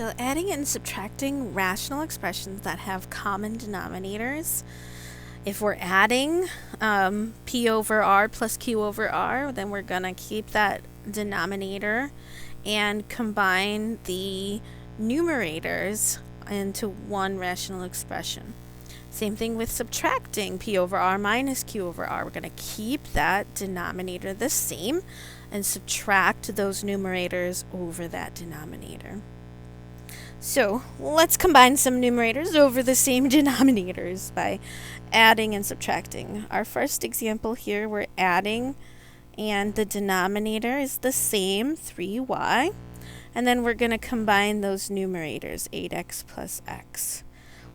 So adding and subtracting rational expressions that have common denominators. If we're adding P over R plus Q over R, then we're going to keep that denominator and combine the numerators into one rational expression. Same thing with subtracting P over R minus Q over R. We're going to keep that denominator the same and subtract those numerators over that denominator. So let's combine some numerators over the same denominators by adding and subtracting. Our first example here, we're adding and the denominator is the same, 3y. And then we're going to combine those numerators, 8x plus x.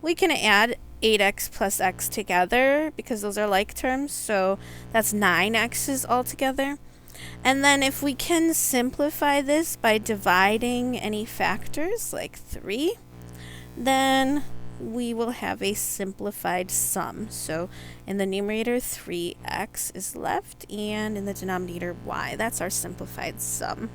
We can add 8x plus x together because those are like terms, so that's 9x's altogether. And then if we can simplify this by dividing any factors like 3, then we will have a simplified sum. So in the numerator 3x is left and in the denominator y. That's our simplified sum.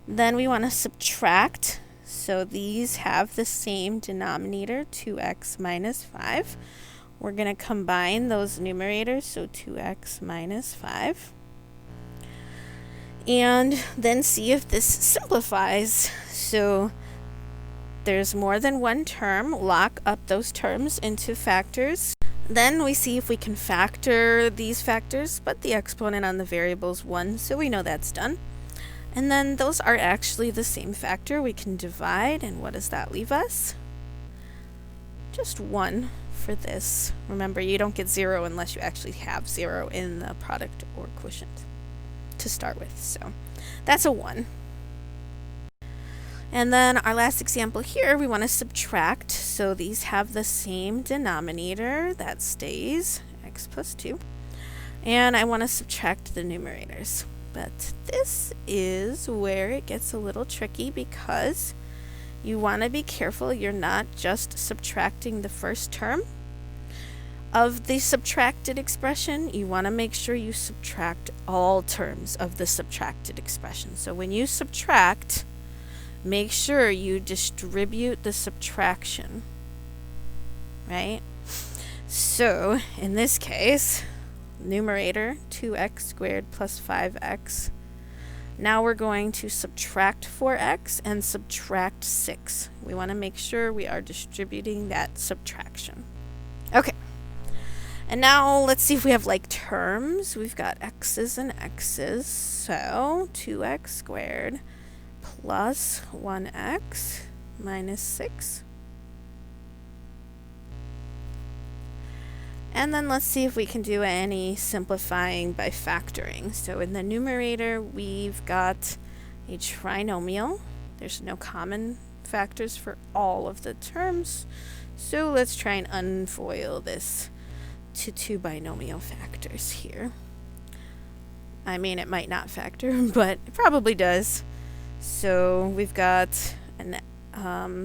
Then we want to subtract. So these have the same denominator, 2x minus 5. We're going to combine those numerators, so 2x minus 5. And then see if this simplifies. So there's more than one term. Lock up those terms into factors. Then we see if we can factor these factors, but the exponent on the variable is 1, so we know that's done. And then those are actually the same factor. We can divide, and what does that leave us? Just 1 for this. Remember, you don't get 0 unless you actually have 0 in the product or quotient to start with. So that's a 1. And then our last example here, we want to subtract. So these have the same denominator. That stays, x plus 2. And I want to subtract the numerators. But this is where it gets a little tricky because you want to be careful you're not just subtracting the first term of the subtracted expression. You want to make sure you subtract all terms of the subtracted expression. So when you subtract, make sure you distribute the subtraction, right? So in this case, numerator 2x squared plus 5x. Now we're going to subtract 4x and subtract 6. We want to make sure we are distributing that subtraction. Okay. And now let's see if we have like terms. We've got x's and x's. So 2x squared plus 1x minus 6. And then let's see if we can do any simplifying by factoring. So in the numerator, we've got a trinomial. There's no common factors for all of the terms. So let's try and unfoil this to 2 binomial factors here. I mean, it might not factor, but it probably does. So we've got an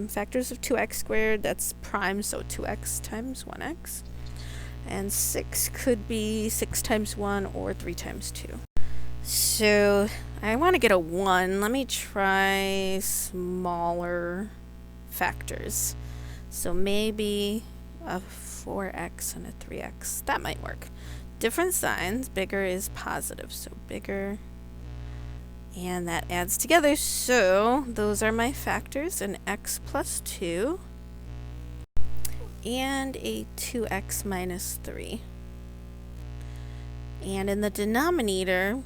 factors of 2x squared. That's prime, so 2x times 1x. And 6 could be 6 times 1 or 3 times 2. So I want to get a 1. Let me try smaller factors. So maybe a 4x and a 3x. That might work. Different signs. Bigger is positive, so bigger. And that adds together. So those are my factors, an x plus 2. And a 2x minus 3. And in the denominator,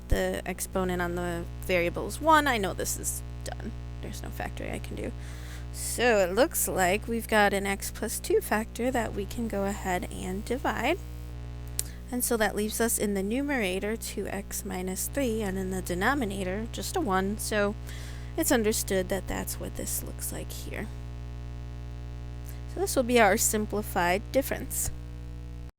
the exponent on the variable is 1. I know this is done. There's no factoring I can do. So it looks like we've got an x plus 2 factor that we can go ahead and divide. And so that leaves us in the numerator 2x minus 3, and in the denominator just a 1. So it's understood that that's what this looks like here. So this will be our simplified difference.